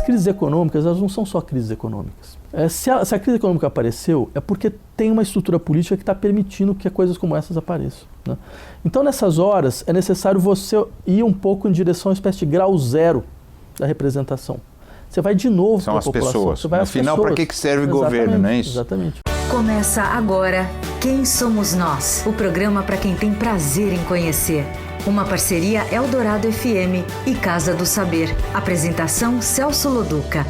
crises econômicas, elas não são só crises econômicas. Se a crise econômica apareceu, é porque tem uma estrutura política que está permitindo que coisas como essas apareçam, né? Então, nessas horas, é necessário você ir um pouco em direção a uma espécie de grau zero da representação. Você vai de novo para a população. São as pessoas. Afinal, para que serve governo, não é isso? Exatamente. Começa agora Quem Somos Nós? O programa para quem tem prazer em conhecer. Uma parceria Eldorado FM e Casa do Saber. Apresentação Celso Loduca.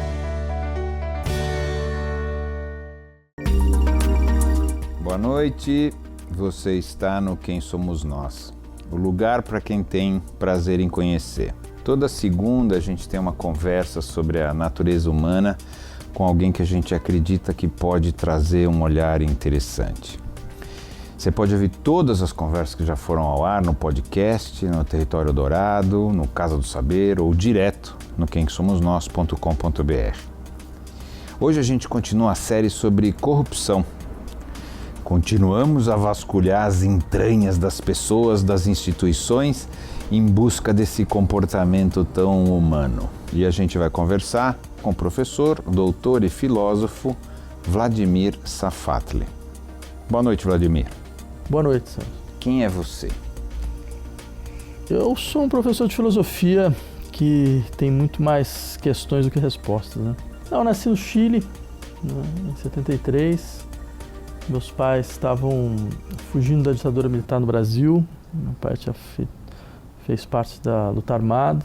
Boa noite, você está no Quem Somos Nós, o lugar para quem tem prazer em conhecer. Toda segunda a gente tem uma conversa sobre a natureza humana com alguém que a gente acredita que pode trazer um olhar interessante. Você pode ouvir todas as conversas que já foram ao ar no podcast, no Território Dourado, no Casa do Saber ou direto no quemsomosnós.com.br. Hoje a gente continua a série sobre corrupção. Continuamos a vasculhar as entranhas das pessoas, das instituições, em busca desse comportamento tão humano. E a gente vai conversar com o professor, doutor e filósofo Vladimir Safatli. Boa noite, Vladimir. Boa noite, Sérgio. Quem é você? Eu sou um professor de filosofia que tem muito mais questões do que respostas, né? Eu nasci no Chile, né, em 73. Meus pais estavam fugindo da ditadura militar no Brasil. Meu pai fez parte da luta armada.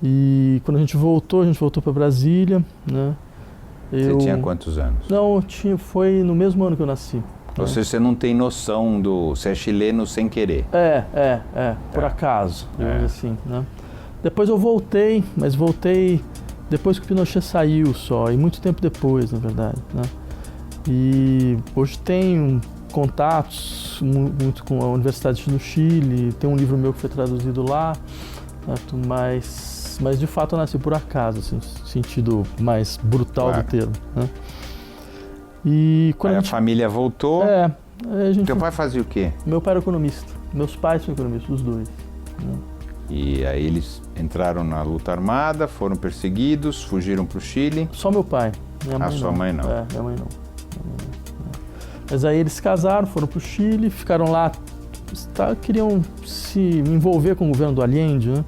E quando a gente voltou para Brasília, né? Você tinha quantos anos? Não, foi no mesmo ano que eu nasci. Ou seja, você não tem noção você é chileno sem querer. Por acaso, digamos assim, né? Depois eu voltei, mas voltei depois que o Pinochet saiu só, e muito tempo depois, na verdade, né? E hoje tenho contatos muito com a Universidade do Chile, tem um livro meu que foi traduzido lá, certo? Mas de fato eu nasci por acaso, assim, no sentido mais brutal do termo, né? E quando a família voltou. Teu pai fazia o quê? Meu pai era economista, meus pais são economistas, os dois, né? E aí eles entraram na luta armada, foram perseguidos, fugiram para o Chile. Só meu pai, minha mãe não. Sua mãe não? Minha mãe não. Mas aí eles se casaram, foram para o Chile, ficaram lá, queriam se envolver com o governo do Allende, né?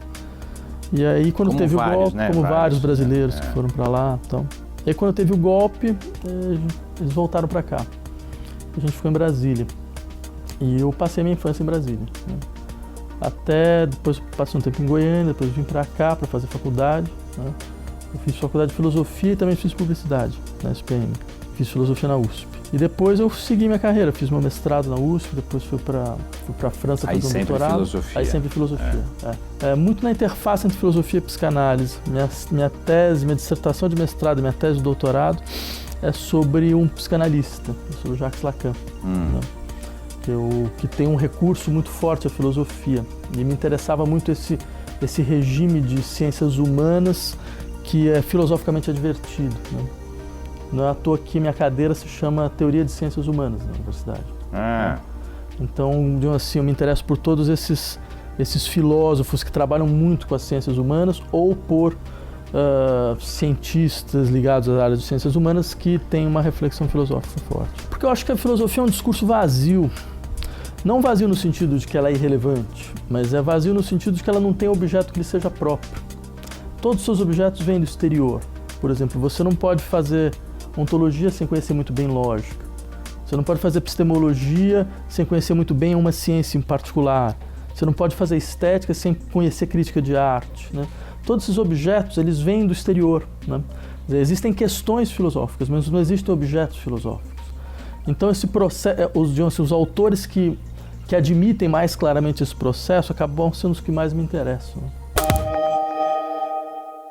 E aí quando como teve vários, o golpe, né? como vários brasileiros que foram para lá, então. E aí quando teve o golpe, eles voltaram para cá. A gente ficou em Brasília. E eu passei minha infância em Brasília, né? Até depois passei um tempo em Goiânia, depois vim para cá para fazer faculdade, né? Eu fiz faculdade de filosofia e também fiz publicidade na SPM. Fiz filosofia na USP. E depois eu segui minha carreira, fiz meu mestrado na USP, depois fui para a França fazer um doutorado. Filosofia. Aí sempre filosofia. Muito na interface entre filosofia e psicanálise. Minha dissertação de mestrado, minha tese de doutorado é sobre um psicanalista, sobre o Jacques Lacan, né? Que tem um recurso muito forte à filosofia. E me interessava muito esse regime de ciências humanas que é filosoficamente advertido, né? Não é à toa que minha cadeira se chama Teoria de Ciências Humanas na universidade. Então, assim, eu me interesso por todos esses filósofos que trabalham muito com as ciências humanas ou por cientistas ligados à área de ciências humanas que têm uma reflexão filosófica forte. Porque eu acho que a filosofia é um discurso vazio. Não vazio no sentido de que ela é irrelevante, mas é vazio no sentido de que ela não tem objeto que lhe seja próprio. Todos os seus objetos vêm do exterior. Por exemplo, você não pode fazer ontologia sem conhecer muito bem lógica. Você não pode fazer epistemologia sem conhecer muito bem uma ciência em particular. Você não pode fazer estética sem conhecer crítica de arte, né? Todos esses objetos, eles vêm do exterior, né? Existem questões filosóficas, mas não existem objetos filosóficos. Então esse processo, os autores que admitem mais claramente esse processo acabam sendo os que mais me interessam, né?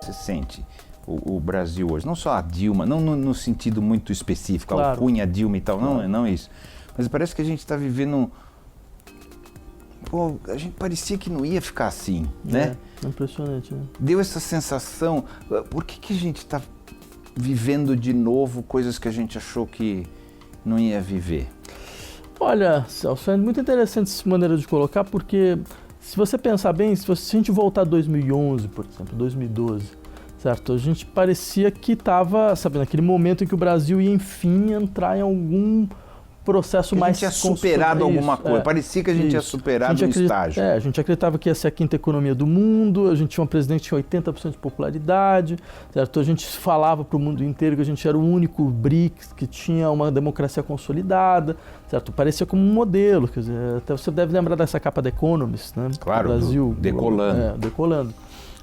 Você sente o Brasil hoje, não só a Dilma, não no sentido muito específico, claro, a alcunha Dilma e tal, não é isso, mas parece que a gente está vivendo, a gente parecia que não ia ficar assim, né? É impressionante, né? Deu essa sensação, por que a gente está vivendo de novo coisas que a gente achou que não ia viver? Olha, Celso, é muito interessante essa maneira de colocar, porque se você pensar bem, se a gente voltar a 2011, por exemplo, 2012, certo? A gente parecia que estava, sabe, naquele momento em que o Brasil ia, enfim, entrar em algum processo mais... A gente tinha superado alguma coisa, parecia que a gente tinha superado um estágio. A gente acreditava que ia ser a quinta economia do mundo, a gente tinha um presidente que tinha 80% de popularidade, certo? A gente falava para o mundo inteiro que a gente era o único BRICS que tinha uma democracia consolidada, certo? Parecia como um modelo, quer dizer, até você deve lembrar dessa capa da Economist, né? Claro, do Brasil, decolando. Decolando.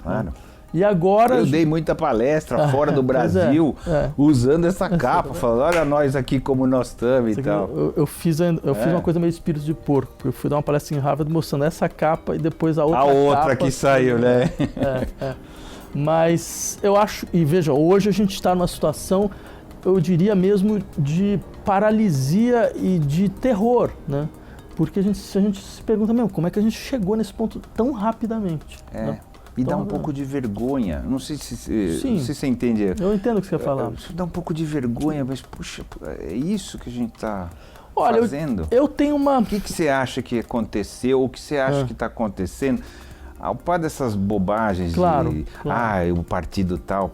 Claro. E agora... Eu dei muita palestra fora do Brasil, usando essa capa, falando, olha nós aqui como nós estamos e tal. Eu fiz uma coisa meio espírito de porco, porque eu fui dar uma palestra em Harvard mostrando essa capa e depois a outra capa, que saiu, né? Mas eu acho, e veja, hoje a gente está numa situação, eu diria mesmo, de paralisia e de terror, né? Porque a gente se pergunta mesmo, como é que a gente chegou nesse ponto tão rapidamente? Né? Me dá um pouco de vergonha. Não sei se você entende. Eu entendo o que você quer falar. Isso dá um pouco de vergonha, mas, puxa, é isso que a gente está fazendo? Eu tenho uma... O que você acha que aconteceu? O que você acha que está acontecendo? Ao par dessas bobagens o partido tal,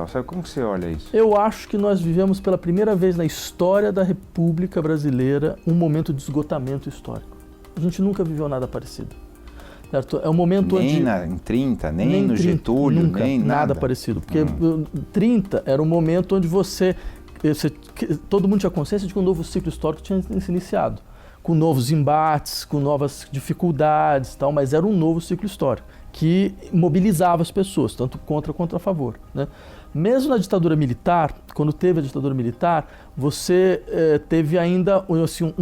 sabe? Como que você olha isso? Eu acho que nós vivemos pela primeira vez na história da República Brasileira um momento de esgotamento histórico. A gente nunca viveu nada parecido. Certo? É um momento nem em 30, nem no 30, Getúlio, nunca, nem nada parecido. Porque 30 era um momento onde todo mundo tinha consciência de que um novo ciclo histórico tinha se iniciado, com novos embates, com novas dificuldades, tal, mas era um novo ciclo histórico que mobilizava as pessoas, tanto contra quanto a favor, né? Mesmo na ditadura militar, quando teve a ditadura militar, você teve ainda assim,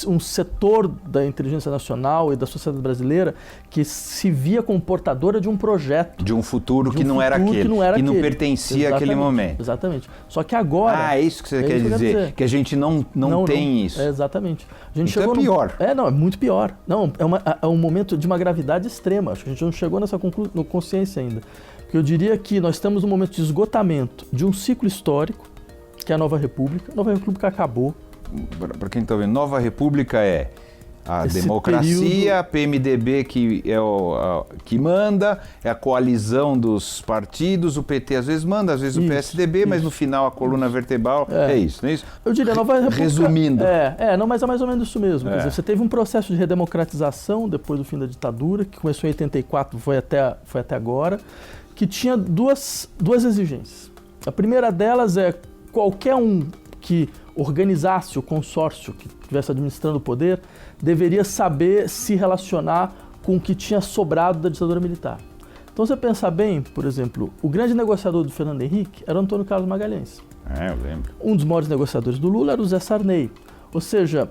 um setor da inteligência nacional e da sociedade brasileira que se via como portadora de um projeto. De um futuro que não era aquele, que não pertencia àquele momento. Exatamente. Só que agora... é isso que você quer dizer, que a gente não tem isso. Exatamente. A gente então chegou é pior. É muito pior. Não, é um momento de uma gravidade extrema. Acho que a gente não chegou nessa consciência ainda. Eu diria que nós estamos num momento de esgotamento de um ciclo histórico, que é a Nova República. A Nova República acabou. Para quem está vendo, Nova República é a democracia, a PMDB que manda, é a coalizão dos partidos, o PT às vezes manda, às vezes o PSDB, mas no final a coluna vertebral é isso, não é isso? Eu diria Nova República... Resumindo. Não, mas é mais ou menos isso mesmo. Quer dizer, você teve um processo de redemocratização depois do fim da ditadura, que começou em 84, foi até agora, que tinha duas exigências. A primeira delas é qualquer um que organizasse o consórcio, que estivesse administrando o poder, deveria saber se relacionar com o que tinha sobrado da ditadura militar. Então, você pensar bem, por exemplo, o grande negociador do Fernando Henrique era o Antônio Carlos Magalhães. Eu lembro. Um dos maiores negociadores do Lula era o Zé Sarney. Ou seja,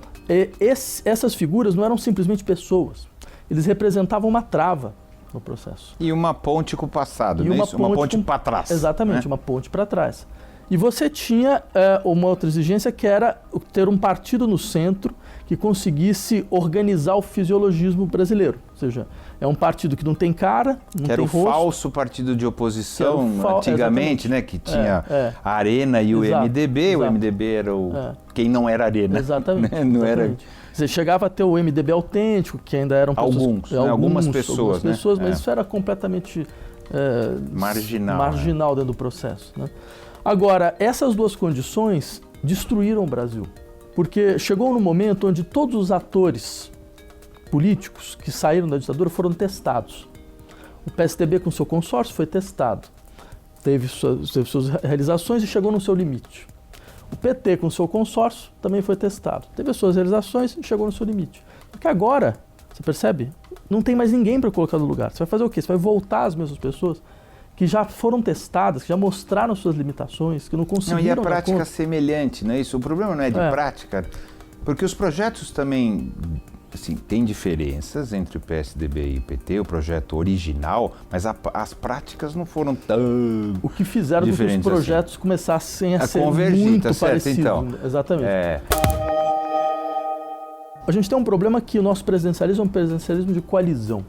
essas figuras não eram simplesmente pessoas, eles representavam uma trava no processo. E uma ponte com o passado, não é isso? Uma ponte para trás. Exatamente, uma ponte para trás. E você tinha uma outra exigência que era ter um partido no centro que conseguisse organizar o fisiologismo brasileiro. Ou seja, é um partido que não tem cara, não tem rosto. Que era o falso partido de oposição antigamente, né? Que tinha a Arena e o MDB. O MDB era quem não era Arena. Exatamente. Né? Não era... Você chegava a ter o MDB autêntico, que ainda eram algumas pessoas, mas isso era completamente marginal dentro do processo, né? Agora, essas duas condições destruíram o Brasil, porque chegou num momento onde todos os atores políticos que saíram da ditadura foram testados. O PSDB com seu consórcio foi testado, teve suas realizações e chegou no seu limite. O PT com seu consórcio também foi testado, teve as suas realizações e chegou no seu limite. Porque agora, você percebe, não tem mais ninguém para colocar no lugar. Você vai fazer o quê? Você vai voltar as mesmas pessoas que já foram testadas, que já mostraram suas limitações, que não conseguiram... Não, e a prática semelhante, não é isso? O problema não é de prática, porque os projetos também, assim, tem diferenças entre o PSDB e o PT, o projeto original, mas as práticas não foram tão o que fizeram com que os projetos começassem a ser muito parecidos. Então. Exatamente. A gente tem um problema que o nosso presidencialismo é um presidencialismo de coalizão.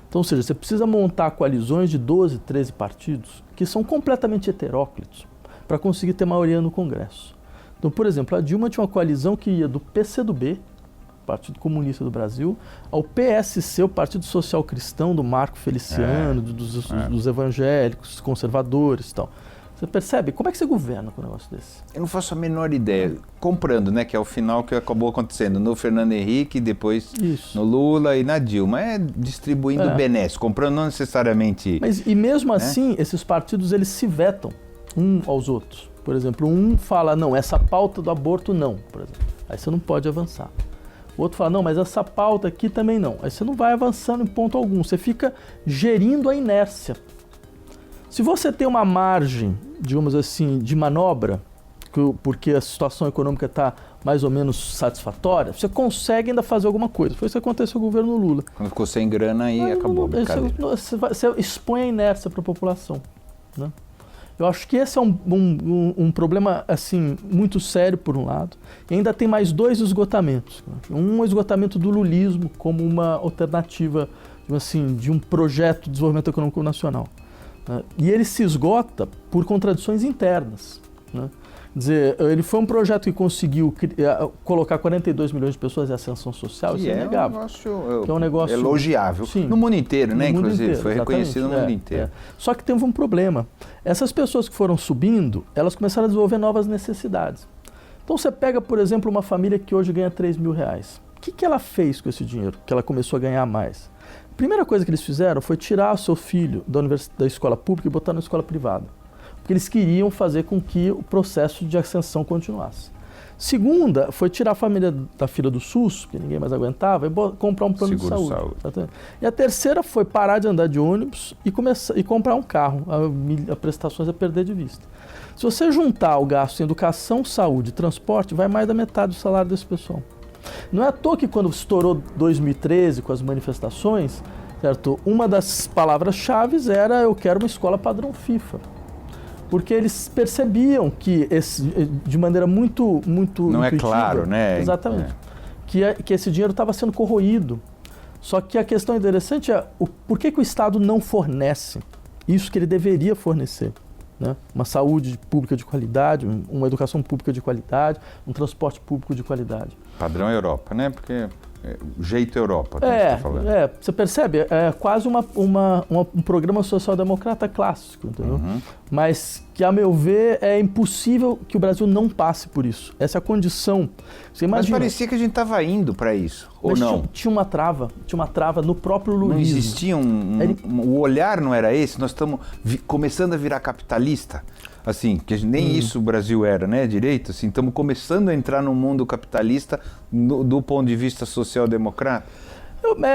Então, ou seja, você precisa montar coalizões de 12, 13 partidos que são completamente heteróclitos para conseguir ter maioria no Congresso. Então, por exemplo, a Dilma tinha uma coalizão que ia do PCdoB Partido Comunista do Brasil, ao PSC, o Partido Social Cristão do Marco Feliciano, dos evangélicos, conservadores e tal. Você percebe? Como é que você governa com um negócio desse? Eu não faço a menor ideia. Comprando, né? Que é o final que acabou acontecendo no Fernando Henrique, depois no Lula e na Dilma. É distribuindo benesses, comprando não necessariamente... Mas, e mesmo assim, esses partidos, eles se vetam um aos outros. Por exemplo, um fala, não, essa pauta do aborto não, por exemplo. Aí você não pode avançar. O outro fala, não, mas essa pauta aqui também não. Aí você não vai avançando em ponto algum. Você fica gerindo a inércia. Se você tem uma margem, digamos assim, de manobra, porque a situação econômica está mais ou menos satisfatória, você consegue ainda fazer alguma coisa. Foi isso que aconteceu com o governo Lula. Quando ficou sem grana, aí acabou. Você expõe a inércia para a população, né? Eu acho que esse é um problema assim, muito sério, por um lado. E ainda tem mais dois esgotamentos. Um esgotamento do lulismo como uma alternativa, assim, de um projeto de desenvolvimento econômico nacional. E ele se esgota por contradições internas, né? Quer dizer, ele foi um projeto que conseguiu colocar 42 milhões de pessoas em ascensão social, isso é inegável. É um negócio elogiável. Sim, no mundo inteiro, né? Inclusive, inteiro, foi reconhecido no mundo inteiro. Só que teve um problema. Essas pessoas que foram subindo, elas começaram a desenvolver novas necessidades. Então você pega, por exemplo, uma família que hoje ganha R$3.000. O que ela fez com esse dinheiro, que ela começou a ganhar mais? A primeira coisa que eles fizeram foi tirar o seu filho da escola pública e botar na escola privada. Porque eles queriam fazer com que o processo de ascensão continuasse. Segunda, foi tirar a família da fila do SUS, porque ninguém mais aguentava, e comprar um plano de saúde. E a terceira foi parar de andar de ônibus e comprar um carro. As prestações a perder de vista. Se você juntar o gasto em educação, saúde e transporte, vai mais da metade do salário desse pessoal. Não é à toa que quando estourou 2013 com as manifestações, certo? Uma das palavras-chave era eu quero uma escola padrão FIFA. Porque eles percebiam que, de maneira muito não intuitiva, é claro, né? Exatamente. Que esse dinheiro estava sendo corroído. Só que a questão interessante é por que o Estado não fornece isso que ele deveria fornecer, né? Uma saúde pública de qualidade, uma educação pública de qualidade, um transporte público de qualidade. Padrão Europa, né? Porque o jeito Europa, que a gente tá falando. Você percebe? É quase um programa social-democrata clássico, entendeu? Uhum. Mas que, a meu ver, é impossível que o Brasil não passe por isso. Essa é a condição. Você imagina, mas parecia que a gente estava indo para isso, ou não? Tinha uma trava no próprio lulismo. Não existia o olhar não era esse? Nós estamos começando a virar capitalista. Assim, que nem isso o Brasil era, né, direito, assim, estamos começando a entrar no mundo capitalista do ponto de vista social-democrata.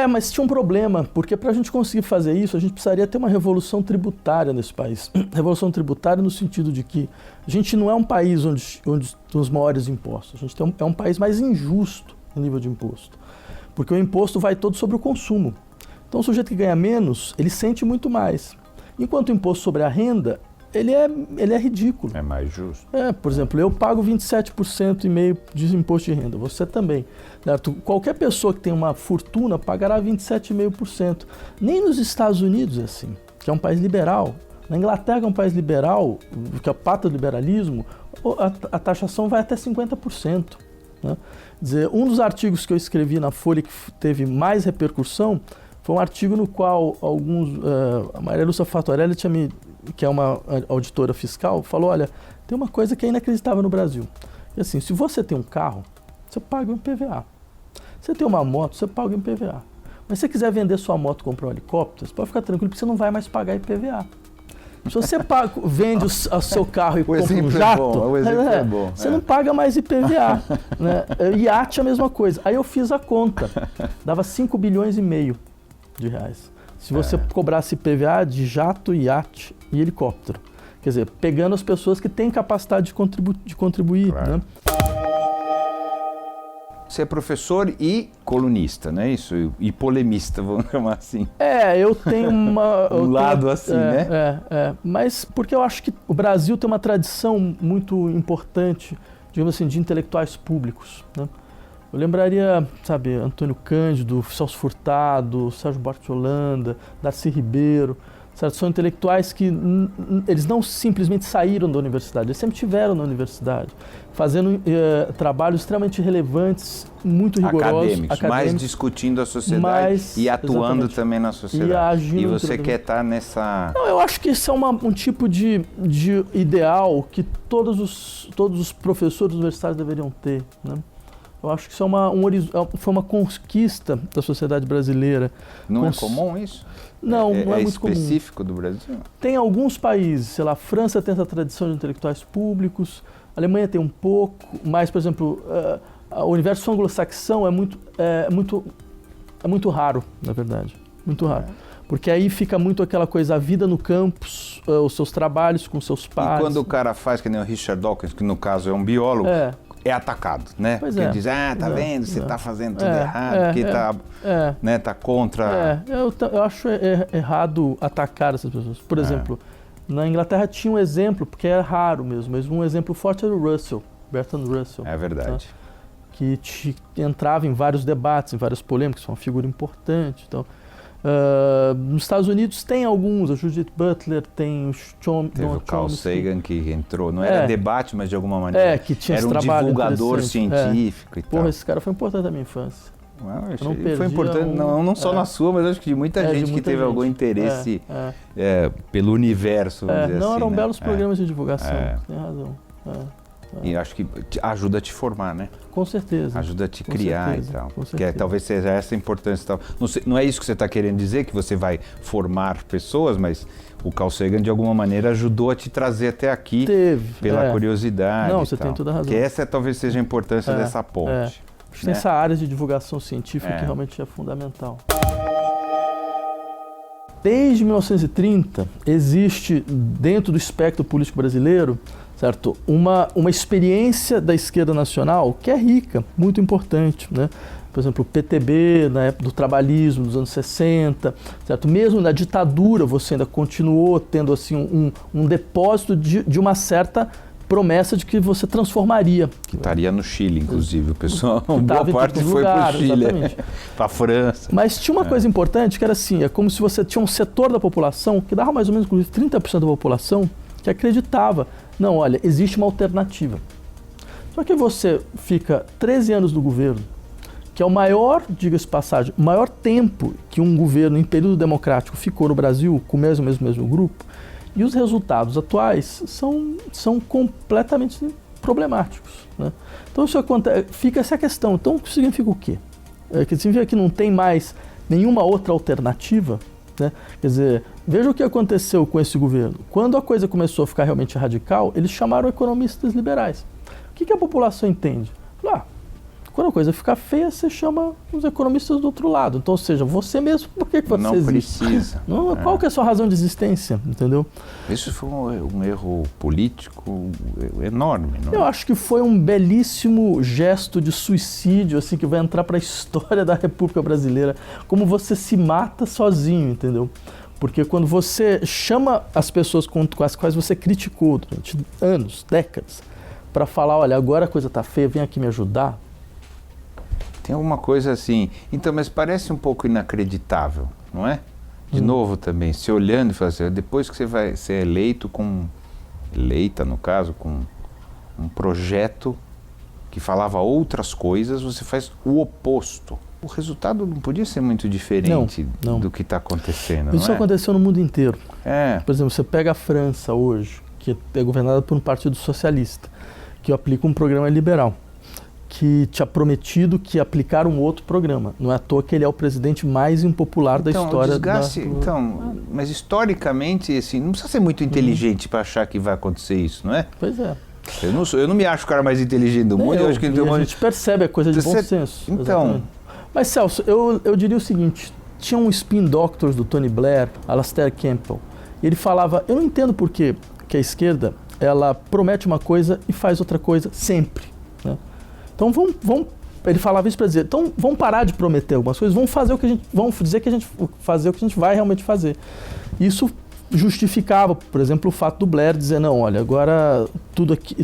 Mas tinha um problema, porque para a gente conseguir fazer isso, a gente precisaria ter uma revolução tributária nesse país. Revolução tributária no sentido de que a gente não é um país onde tem os maiores impostos, a gente é um país mais injusto em nível de imposto, porque o imposto vai todo sobre o consumo. Então o sujeito que ganha menos, ele sente muito mais, enquanto o imposto sobre a renda, ele é ridículo. É mais justo. Por exemplo, eu pago 27,5% de imposto de renda, você também. Certo? Qualquer pessoa que tem uma fortuna pagará 27,5%. Nem nos Estados Unidos é assim, que é um país liberal. Na Inglaterra, que é um país liberal, que é a pata do liberalismo, a taxação vai até 50%. Né? Quer dizer, um dos artigos que eu escrevi na Folha que teve mais repercussão foi um artigo no qual a Maria Lúcia Fattorelli que é uma auditora fiscal, falou, olha, tem uma coisa que é inacreditável no Brasil. E assim, se você tem um carro, você paga um IPVA. Se você tem uma moto, você paga um IPVA. Mas se você quiser vender sua moto e comprar um helicóptero, você pode ficar tranquilo, porque você não vai mais pagar IPVA. Se você vende o seu carro e compra um jato, você não paga mais IPVA. Né? Iate é a mesma coisa. Aí eu fiz a conta, dava 5,5 bilhões de reais. Se você cobrasse IPVA de jato, iate e helicóptero. Quer dizer, pegando as pessoas que têm capacidade de contribuir. Claro. Né? Você é professor e colunista, não é isso? E polemista, vamos chamar assim. Eu tenho lado assim, né? Mas porque eu acho que o Brasil tem uma tradição muito importante, digamos assim, de intelectuais públicos, né? Eu lembraria, Antônio Cândido, Celso Furtado, Sérgio Buarque de Holanda, Darcy Ribeiro. certo? São intelectuais que eles não simplesmente saíram da universidade, eles sempre estiveram na universidade, fazendo trabalhos extremamente relevantes, muito rigorosos. Acadêmicos, mais discutindo a sociedade e atuando também na sociedade. E você quer estar nessa... Não, eu acho que isso é um tipo de ideal que todos os professores universitários deveriam ter, né? Eu acho que isso foi uma conquista da sociedade brasileira. Não é comum isso? Não, não é muito comum. É específico do Brasil? Tem alguns países, sei lá, a França tem essa tradição de intelectuais públicos, a Alemanha tem um pouco, mas, por exemplo, o universo anglo-saxão é muito raro, na verdade, muito raro. Porque aí fica muito aquela coisa, a vida no campus, os seus trabalhos com seus pares. E quando o cara faz, que nem o Richard Dawkins, que no caso é um biólogo, é atacado, né? Pois porque diz, tá vendo, você tá fazendo tudo errado, porque tá contra... Eu acho errado atacar essas pessoas. Por exemplo, na Inglaterra tinha um exemplo, porque é raro mesmo, mas um exemplo forte era o Russell, Bertrand Russell. É verdade. Tá? Que entrava em vários debates, em várias polêmicas, foi uma figura importante. Então, nos Estados Unidos tem alguns, a Judith Butler, tem o Chomsky. Teve o Carl Sagan que entrou, não era debate, mas de alguma maneira que tinha era um divulgador científico e tal. Porra, esse cara foi importante na minha infância. Foi importante, não só na sua, mas acho que de muita gente que teve algum interesse pelo universo, vamos dizer assim. Não, eram belos programas de divulgação, tem razão. E acho que ajuda a te formar, né? Com certeza. Ajuda a te criar e tal. Que talvez seja essa a importância. Tal. Não é isso que você está querendo dizer, que você vai formar pessoas, mas o Carl Sagan, de alguma maneira, ajudou a te trazer até aqui pela curiosidade. Não, você tem toda a razão. Que essa talvez seja a importância dessa ponte. Acho que tem essa área de divulgação científica que realmente é fundamental. Desde 1930, existe, dentro do espectro político brasileiro, certo, uma experiência da esquerda nacional que é rica, muito importante, né? Por exemplo, o PTB, na época do trabalhismo, dos anos 60, certo? Mesmo na ditadura, você ainda continuou tendo assim, um depósito de uma certa promessa de que você transformaria. Que estaria no Chile, inclusive, o pessoal, boa parte foi para o Chile, para a França. Mas tinha uma coisa importante que era assim, é como se você tinha um setor da população, que dava mais ou menos, inclusive, 30% da população, que acreditava, não, olha, existe uma alternativa. Só que você fica 13 anos no governo, que é o maior, diga-se passagem, o maior tempo que um governo em período democrático ficou no Brasil com o mesmo grupo, e os resultados atuais são completamente problemáticos, né? Então isso fica essa questão. Então isso significa o quê? Que significa que não tem mais nenhuma outra alternativa, né? Quer dizer, veja o que aconteceu com esse governo. Quando a coisa começou a ficar realmente radical, eles chamaram economistas liberais. O que a população entende? Quando a coisa fica feia, você chama os economistas do outro lado. Então, ou seja, você mesmo, por que você não existe? Precisa. Qual que é a sua razão de existência, entendeu? Isso foi um erro político enorme, não é? Eu acho que foi um belíssimo gesto de suicídio, assim, que vai entrar para a história da República Brasileira. Como você se mata sozinho, entendeu? Porque quando você chama as pessoas com as quais você criticou durante anos, décadas, para falar, olha, agora a coisa está feia, vem aqui me ajudar. Tem alguma coisa assim, então, mas parece um pouco inacreditável, não é? De novo também, se olhando e falando assim, depois que você vai ser eleita no caso, com um projeto que falava outras coisas, você faz o oposto. O resultado não podia ser muito diferente do que está acontecendo, Isso aconteceu no mundo inteiro. Por exemplo, você pega a França hoje, que é governada por um partido socialista, que aplica um programa liberal, que tinha prometido que ia aplicar um outro programa. Não é à toa que ele é o presidente mais impopular da história. Mas historicamente, assim, não precisa ser muito inteligente para achar que vai acontecer isso, não é? Pois é. Eu não me acho o cara mais inteligente do mundo. A gente percebe a coisa de bom senso. Então... Mas, Celso, eu diria o seguinte, tinha um spin doctors do Tony Blair, Alastair Campbell, e ele falava, eu não entendo por que a esquerda, ela promete uma coisa e faz outra coisa sempre, né? Então ele falava isso para dizer, então vamos parar de prometer algumas coisas, vamos dizer que a gente fazer o que a gente vai realmente fazer. Isso justificava, por exemplo, o fato do Blair dizer, não, olha, agora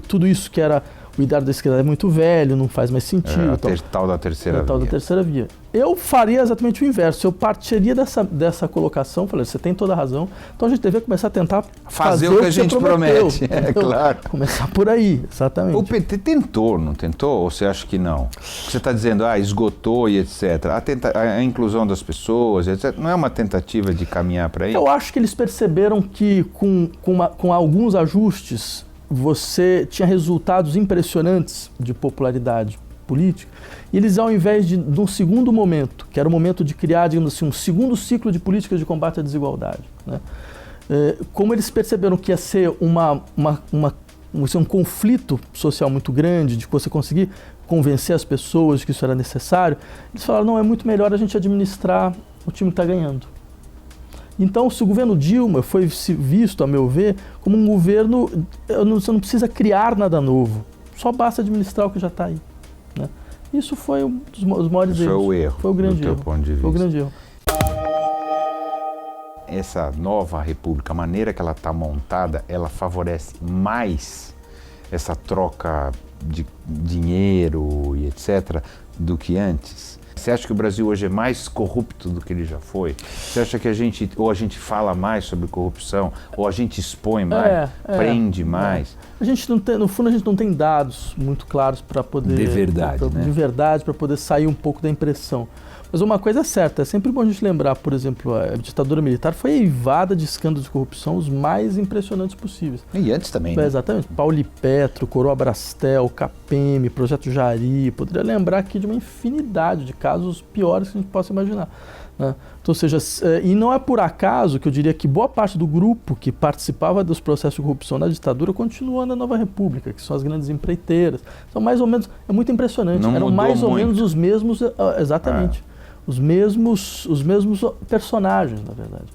tudo isso que era o ideário da esquerda é muito velho, não faz mais sentido. Tal da terceira via. Tal da terceira via. Eu faria exatamente o inverso. Eu partiria dessa colocação, falei, você tem toda a razão, então a gente deveria começar a tentar fazer o que a gente promete. Claro. Começar por aí, exatamente. O PT tentou, não tentou? Ou você acha que não? Você está dizendo, esgotou e etc. A inclusão das pessoas, etc. Não é uma tentativa de caminhar para aí? Eu acho que eles perceberam que com alguns ajustes você tinha resultados impressionantes de popularidade política, e eles, ao invés de um segundo momento, que era o momento de criar, digamos assim, um segundo ciclo de políticas de combate à desigualdade, né? Como eles perceberam que ia ser um conflito social muito grande, de você conseguir convencer as pessoas de que isso era necessário, eles falaram, não, é muito melhor a gente administrar o time que está ganhando. Então, se o governo Dilma foi visto, a meu ver, como um governo, você não precisa criar nada novo, só basta administrar o que já está aí, né? Isso foi um dos maiores erros. Foi o erro, foi o grande erro. Ponto de vista. Foi o grande erro. Essa nova república, a maneira que ela está montada, ela favorece mais essa troca de dinheiro e etc. do que antes? Você acha que o Brasil hoje é mais corrupto do que ele já foi? Você acha que a gente fala mais sobre corrupção, ou a gente expõe mais, prende mais? A gente não tem, no fundo, a gente não tem dados muito claros para poder... De verdade, né? De verdade, para poder sair um pouco da impressão. Mas uma coisa é certa, é sempre bom a gente lembrar, por exemplo, a ditadura militar foi eivada de escândalos de corrupção os mais impressionantes possíveis. E antes também, né? Exatamente. Paulipetro, Coroa Brastel, Capem, Projeto Jari, poderia lembrar aqui de uma infinidade de casos piores que a gente possa imaginar, né? Então, ou seja, e não é por acaso que eu diria que boa parte do grupo que participava dos processos de corrupção na ditadura continua na Nova República, que são as grandes empreiteiras. São mais ou menos, é muito impressionante, eram mais ou menos os mesmos, exatamente. Os mesmos personagens, na verdade.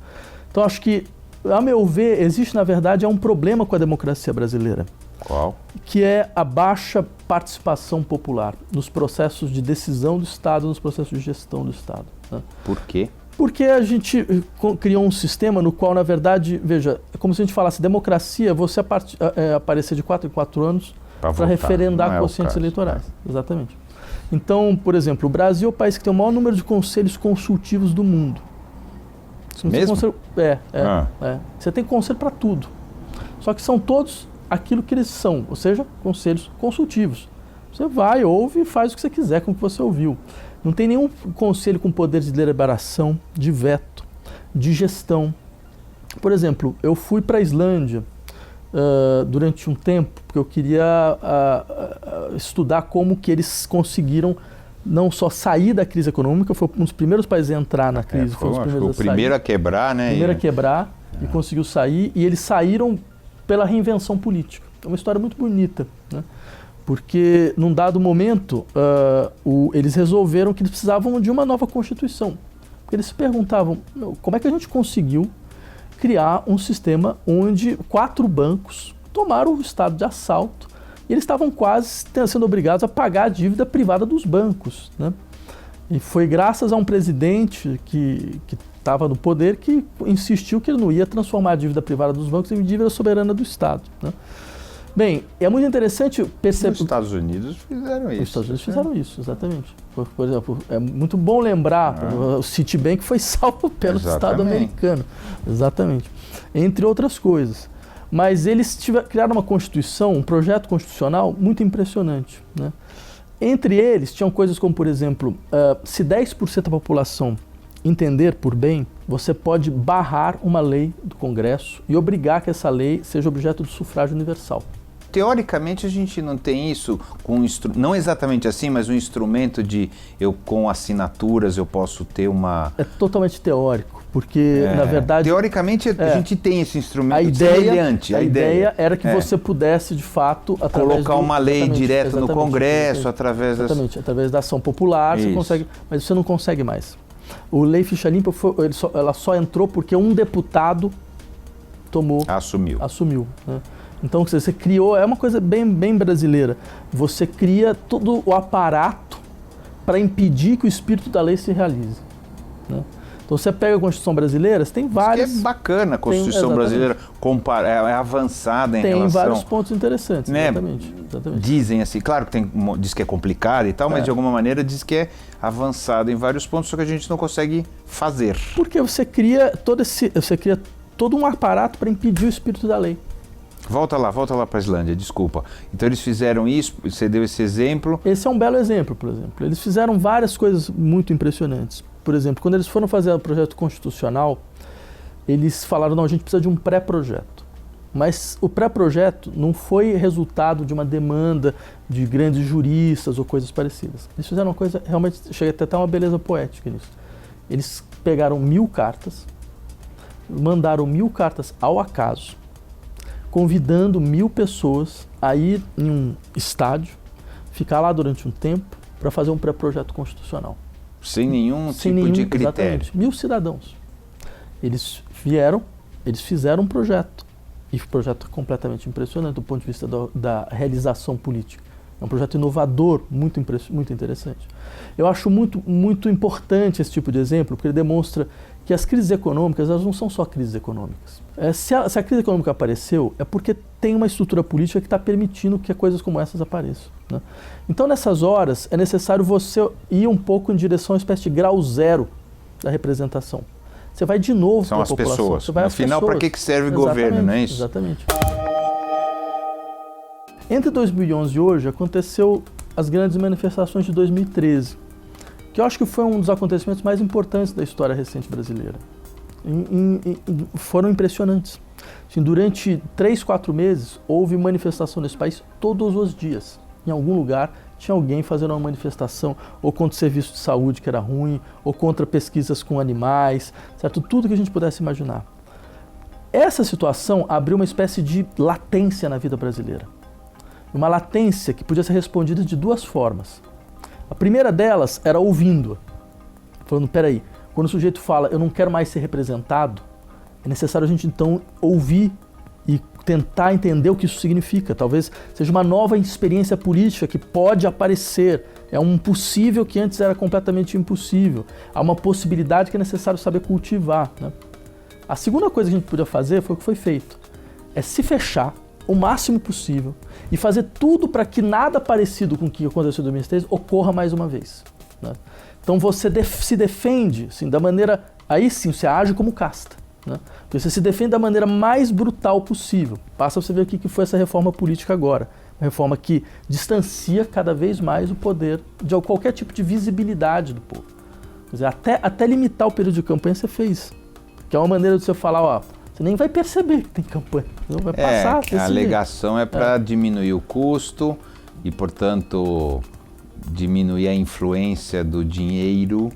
Então, acho que, a meu ver, existe, na verdade, um problema com a democracia brasileira. Qual? Que é a baixa participação popular nos processos de decisão do Estado, nos processos de gestão do Estado, né? Por quê? Porque a gente criou um sistema no qual, na verdade, veja, é como se a gente falasse democracia, você aparecer de 4 em 4 anos para referendar quocientes eleitorais. Exatamente. Então, por exemplo, o Brasil é o país que tem o maior número de conselhos consultivos do mundo. Mesmo? Você tem conselho para tudo. Só que são todos aquilo que eles são, ou seja, conselhos consultivos. Você vai, ouve e faz o que você quiser com o que você ouviu. Não tem nenhum conselho com poder de deliberação, de veto, de gestão. Por exemplo, eu fui para a Islândia durante um tempo, porque eu queria estudar como que eles conseguiram não só sair da crise econômica, foi um dos primeiros países a entrar na crise. Foi o primeiro a quebrar, né? Primeiro a quebrar e conseguiu sair, e eles saíram pela reinvenção política. É uma história muito bonita, né? Porque num dado momento eles resolveram que eles precisavam de uma nova Constituição. Porque eles se perguntavam, como é que a gente conseguiu criar um sistema onde 4 bancos tomaram o Estado de assalto e eles estavam quase sendo obrigados a pagar a dívida privada dos bancos, né? E foi graças a um presidente que estava no poder que insistiu que ele não ia transformar a dívida privada dos bancos em dívida soberana do Estado, né? Bem, é muito interessante perceber... Os Estados Unidos fizeram isso. Os Estados Unidos fizeram isso, exatamente. Por exemplo, é muito bom lembrar, o Citibank foi salvo pelo Estado americano. Exatamente. Entre outras coisas. Mas eles criaram uma Constituição, um projeto constitucional muito impressionante, né? Entre eles, tinham coisas como, por exemplo, se 10% da população entender por bem, você pode barrar uma lei do Congresso e obrigar que essa lei seja objeto de sufrágio universal. Teoricamente a gente não tem isso não exatamente assim, mas um instrumento de com assinaturas eu posso ter uma... É totalmente teórico, porque na verdade... Teoricamente a gente tem esse instrumento a ideia era que você pudesse de fato colocar uma lei direto no Congresso através da ação popular, você consegue, mas você não consegue mais. O Lei Ficha Limpa ela só entrou porque um deputado assumiu, né? Então você criou, é uma coisa bem brasileira, você cria todo o aparato para impedir que o espírito da lei se realize, né? Então você pega a Constituição brasileira, você tem várias... Isso que é bacana a Constituição brasileira, avançada em tem relação... Tem vários pontos interessantes, né? Exatamente. Dizem assim, claro que diz que é complicado e tal, mas de alguma maneira diz que é avançado em vários pontos, só que a gente não consegue fazer. Porque você cria todo um aparato para impedir o espírito da lei. Volta lá para a Islândia, desculpa. Então eles fizeram isso, você deu esse exemplo. Esse é um belo exemplo, por exemplo. Eles fizeram várias coisas muito impressionantes. Por exemplo, quando eles foram fazer o projeto constitucional, eles falaram, não, a gente precisa de um pré-projeto. Mas o pré-projeto não foi resultado de uma demanda de grandes juristas ou coisas parecidas. Eles fizeram uma coisa, realmente, chega até uma beleza poética nisso. Eles pegaram 1000 cartas, mandaram 1000 cartas ao acaso, convidando 1000 pessoas a ir em um estádio, ficar lá durante um tempo para fazer um pré-projeto constitucional. Sem nenhum tipo de critério. Exatamente, 1000 cidadãos. Eles vieram, eles fizeram um projeto, e o projeto é completamente impressionante do ponto de vista da realização política. É um projeto inovador, muito interessante. Eu acho muito importante esse tipo de exemplo, porque ele demonstra que as crises econômicas, elas não são só crises econômicas. Se a crise econômica apareceu, é porque tem uma estrutura política que está permitindo que coisas como essas apareçam, né? Então, nessas horas, é necessário você ir um pouco em direção a uma espécie de grau zero da representação. Você vai de novo para a população. São as pessoas. No final, para que serve governo, não é isso? Exatamente. Entre 2011 e hoje, aconteceu as grandes manifestações de 2013, que eu acho que foi um dos acontecimentos mais importantes da história recente brasileira. Foram impressionantes. Assim, durante 3, 4 meses, houve manifestação nesse país todos os dias. Em algum lugar, tinha alguém fazendo uma manifestação, ou contra o serviço de saúde que era ruim, ou contra pesquisas com animais, certo? Tudo que a gente pudesse imaginar. Essa situação abriu uma espécie de latência na vida brasileira. Uma latência que podia ser respondida de 2 formas. A primeira delas era ouvindo, falando, peraí, quando o sujeito fala, eu não quero mais ser representado, é necessário a gente então ouvir e tentar entender o que isso significa. Talvez seja uma nova experiência política que pode aparecer, é um possível que antes era completamente impossível, há uma possibilidade que é necessário saber cultivar, né? A segunda coisa que a gente podia fazer foi o que foi feito, é se fechar o máximo possível e fazer tudo para que nada parecido com o que aconteceu em 2013 ocorra mais uma vez, né? Então você se defende, assim, da maneira, aí sim você age como casta, né? Porque você se defende da maneira mais brutal possível. Basta você ver o que foi essa reforma política agora, uma reforma que distancia cada vez mais o poder de qualquer tipo de visibilidade do povo. Quer dizer, até limitar o período de campanha você fez, que é uma maneira de você falar, ó, você nem vai perceber que tem campanha, não vai passar. A alegação é para diminuir o custo e, portanto, diminuir a influência do dinheiro.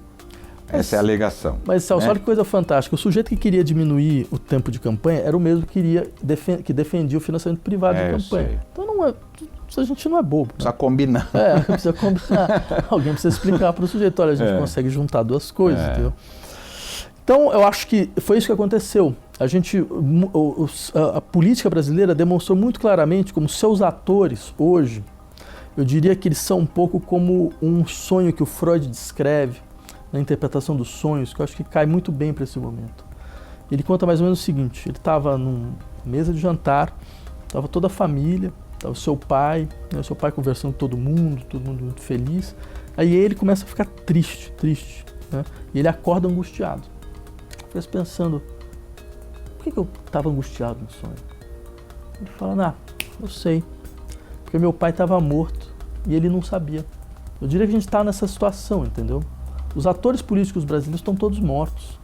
Essa é a alegação. Mas, Celso, olha que coisa fantástica. O sujeito que queria diminuir o tempo de campanha era o mesmo que defendia o financiamento privado de campanha. Então, a gente não é bobo. Precisa combinar. Precisa combinar. Alguém precisa explicar para o sujeito, olha, a gente consegue juntar 2 coisas, entendeu? Então, eu acho que foi isso que aconteceu. A política brasileira demonstrou muito claramente como seus atores hoje, eu diria que eles são um pouco como um sonho que o Freud descreve na interpretação dos sonhos, que eu acho que cai muito bem para esse momento. Ele conta mais ou menos o seguinte, ele estava numa mesa de jantar, estava toda a família, estava o seu pai conversando com todo mundo muito feliz, aí ele começa a ficar triste, né? E ele acorda angustiado. Fica pensando, por que eu estava angustiado no sonho? Ele fala, eu sei, porque meu pai estava morto e ele não sabia. Eu diria que a gente está nessa situação, entendeu? Os atores políticos brasileiros estão todos mortos.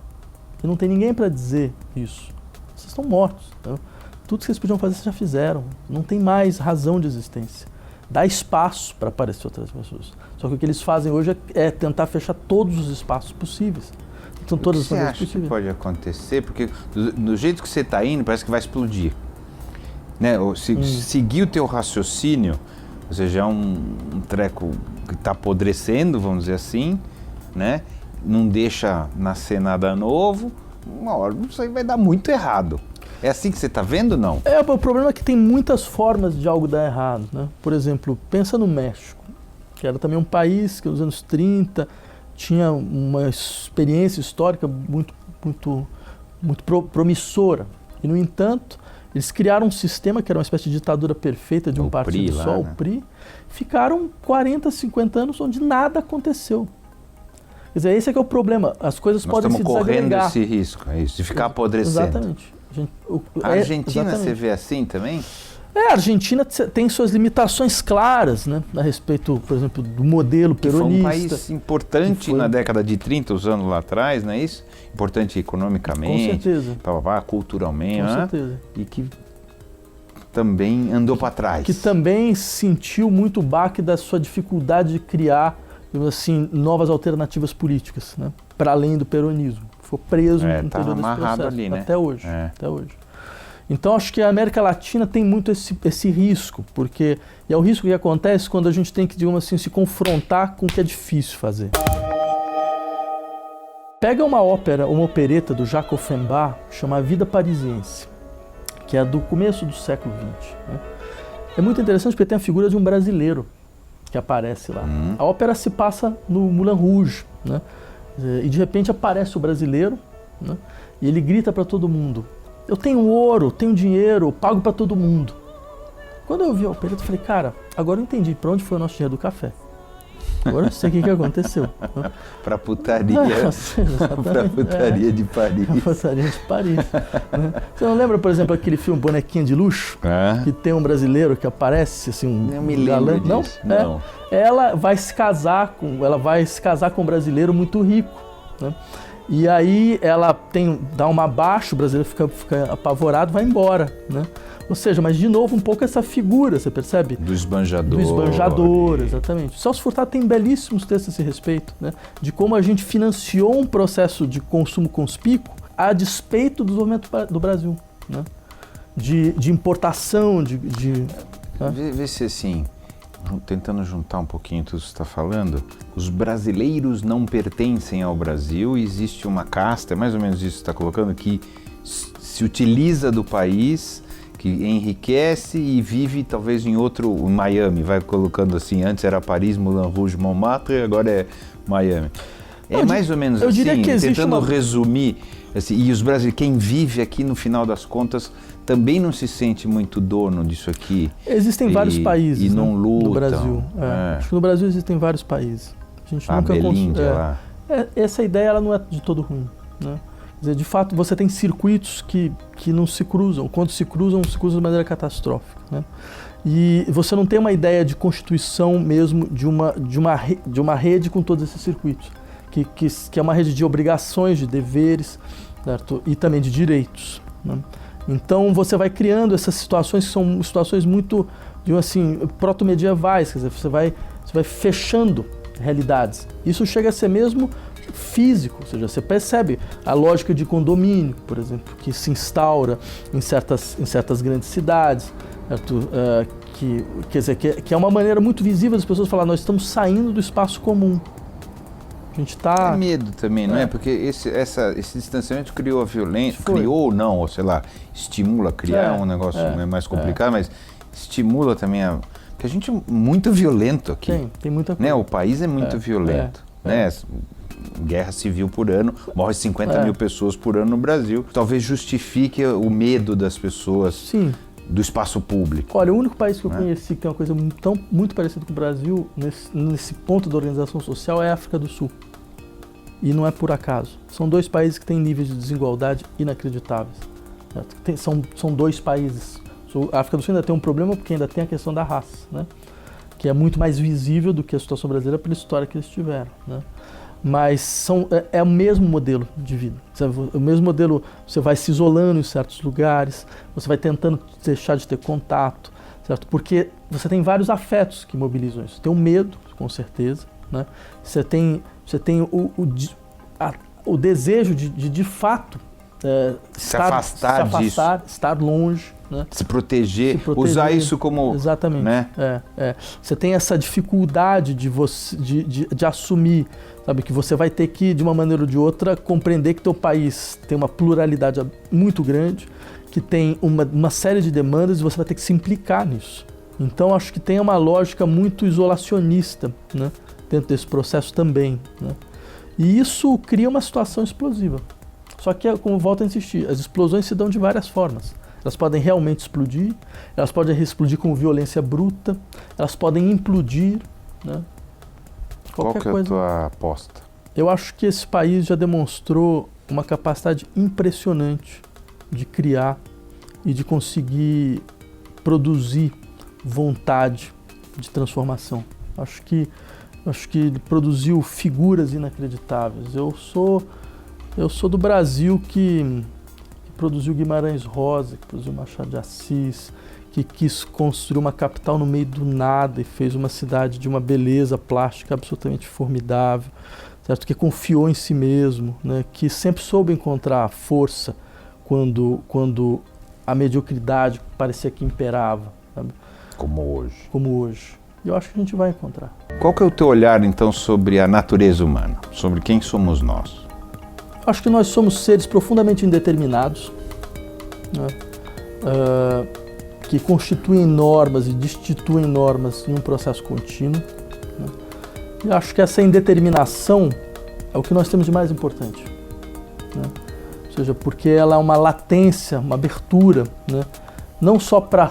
E não tem ninguém para dizer isso. Vocês estão mortos. Entendeu? Tudo que vocês podiam fazer, vocês já fizeram. Não tem mais razão de existência. Dá espaço para aparecer outras pessoas. Só que o que eles fazem hoje é tentar fechar todos os espaços possíveis. Então, todas as maneiras possíveis. Que pode acontecer? Porque do jeito que você está indo, parece que vai explodir. Né? Seguir o teu raciocínio, ou seja, é um treco que está apodrecendo, vamos dizer assim, né? Não deixa nascer nada novo, uma hora isso aí vai dar muito errado. É assim que você está vendo, não? O problema é que tem muitas formas de algo dar errado, né? Por exemplo, pensa no México, que era também um país que nos anos 30 tinha uma experiência histórica muito promissora. E, no entanto, Eles criaram um sistema que era uma espécie de ditadura perfeita de um partido PRI, só, né? o PRI. Ficaram 40, 50 anos onde nada aconteceu. Quer dizer, esse é que é o problema. As coisas podem se Nós estamos correndo desagregar. esse risco, é isso, de ficar apodrecendo. Exatamente. A Argentina, exatamente. você vê assim também? A Argentina tem suas limitações claras, né, a respeito, por exemplo, do modelo Que foi um peronista. país importante na década de 30, os anos lá atrás, não é isso? Importante economicamente, Com certeza. culturalmente, Com né? certeza. E que também andou para trás. Que também sentiu muito o baque da sua dificuldade de criar, digamos assim, novas alternativas políticas, né, para além do peronismo. Ficou preso no tava interior desse amarrado processo, ali, né? até hoje. É. Até hoje. Então, acho que a América Latina tem muito esse risco, porque é o risco que acontece quando a gente tem que, digamos assim, se confrontar com o que é difícil fazer. Pega uma opereta do Jacques Offenbach, chama A Vida Parisiense, que é do começo do século XX. Né? É muito interessante porque tem a figura de um brasileiro que aparece lá. A ópera se passa no Moulin Rouge, né? E de repente aparece o brasileiro, né? E ele grita para todo mundo: eu tenho ouro, tenho dinheiro, eu pago para todo mundo. Quando eu vi a opereta, eu falei, cara, agora eu entendi para onde foi o nosso dinheiro do café. Agora eu sei o que aconteceu. Pra putaria. Pra putaria de Paris. A putaria de Paris. Né? Você não lembra, por exemplo, aquele filme Bonequinha de Luxo? Que tem um brasileiro que aparece, assim, Não me lembro disso. Não? Ela vai se casar com um brasileiro muito rico, né? E aí ela dá uma baixa, o brasileiro fica apavorado, vai embora, né? Ou seja, mas de novo um pouco essa figura, você percebe? Do esbanjador. Do esbanjador, exatamente. Celso Furtado tem belíssimos textos a esse respeito, né? De como a gente financiou um processo de consumo conspícuo a despeito do desenvolvimento do Brasil, né? De importação, né? Vê se assim, tentando juntar um pouquinho tudo que você está falando, os brasileiros não pertencem ao Brasil, existe uma casta, é mais ou menos isso que você está colocando, que se utiliza do país, que enriquece e vive talvez em Miami, vai colocando assim, antes era Paris, Moulin Rouge, Montmartre, agora é Miami. Mais ou menos assim, tentando resumir, assim, e os brasileiros, quem vive aqui no final das contas, também não se sente muito dono disso aqui. Existem vários países, e não lutam. No Brasil. Acho que no Brasil existem vários países. A gente nunca lá. Essa ideia ela não é de todo ruim, né? Quer dizer, de fato, você tem circuitos que não se cruzam. Quando se cruzam de maneira catastrófica, né? E você não tem uma ideia de constituição mesmo de uma rede com todos esses circuitos, que é uma rede de obrigações, de deveres, certo? E também de direitos, né? Então você vai criando essas situações que são situações muito, assim, proto-medievais, quer dizer, você vai fechando realidades. Isso chega a ser mesmo físico, ou seja, você percebe a lógica de condomínio, por exemplo, que se instaura em certas grandes cidades, certo? Quer dizer, que é uma maneira muito visível das pessoas falar, nós estamos saindo do espaço comum. A gente tá... É medo também, não é? Porque esse distanciamento criou a violência, criou ou não, ou sei lá, estimula a criar um negócio mais complicado, mas estimula também porque a gente é muito violento aqui. Tem muita coisa. Né? O país é muito violento, né? Guerra civil por ano, morre 50 mil pessoas por ano no Brasil. Talvez justifique o medo das pessoas. Sim. Do espaço público. Olha, o único país que eu conheci que tem uma coisa muito parecida com o Brasil, nesse ponto da organização social, é a África do Sul. E não é por acaso. São dois países que têm níveis de desigualdade inacreditáveis. São dois países. A África do Sul ainda tem um problema porque ainda tem a questão da raça, né? Que é muito mais visível do que a situação brasileira pela história que eles tiveram, né? Mas é o mesmo modelo de vida. O mesmo modelo, você vai se isolando em certos lugares, você vai tentando deixar de ter contato, certo? Porque você tem vários afetos que mobilizam isso. Tem o medo, com certeza, né? Você tem o desejo de fato, se afastar disso, estar longe, né? Se proteger, usar isso como... Exatamente. Né? Você tem essa dificuldade de assumir, sabe, que você vai ter que, de uma maneira ou de outra, compreender que teu país tem uma pluralidade muito grande, que tem uma série de demandas e você vai ter que se implicar nisso. Então, acho que tem uma lógica muito isolacionista, né, dentro desse processo também, né? E isso cria uma situação explosiva. Só que, como volto a insistir, as explosões se dão de várias formas. Elas podem realmente explodir, elas podem explodir com violência bruta, elas podem implodir, né? Qual que é a tua aposta? Eu acho que esse país já demonstrou uma capacidade impressionante de criar e de conseguir produzir vontade de transformação. Acho que ele produziu figuras inacreditáveis. Eu sou do Brasil que produziu Guimarães Rosa, que produziu Machado de Assis, que quis construir uma capital no meio do nada e fez uma cidade de uma beleza plástica absolutamente formidável, certo? Que confiou em si mesmo, né? Que sempre soube encontrar força quando a mediocridade parecia que imperava, sabe? Como hoje. Como hoje. E eu acho que a gente vai encontrar. Qual que é o teu olhar, então, sobre a natureza humana? Sobre quem somos nós? Acho que nós somos seres profundamente indeterminados, né? Que constituem normas e destituem normas em um processo contínuo, né? E acho que essa indeterminação é o que nós temos de mais importante, né? Ou seja, porque ela é uma latência, uma abertura, né? Não só para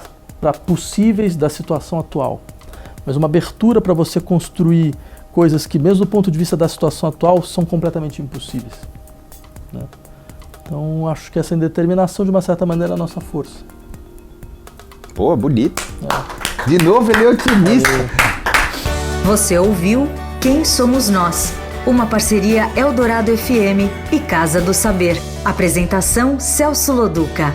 possíveis da situação atual, mas uma abertura para você construir coisas que, mesmo do ponto de vista da situação atual, são completamente impossíveis, né? Então, acho que essa indeterminação, de uma certa maneira, é a nossa força. Pô, bonito. De novo, ele é otimista. Você ouviu Quem Somos Nós? Uma parceria Eldorado FM e Casa do Saber. Apresentação Celso Loduca.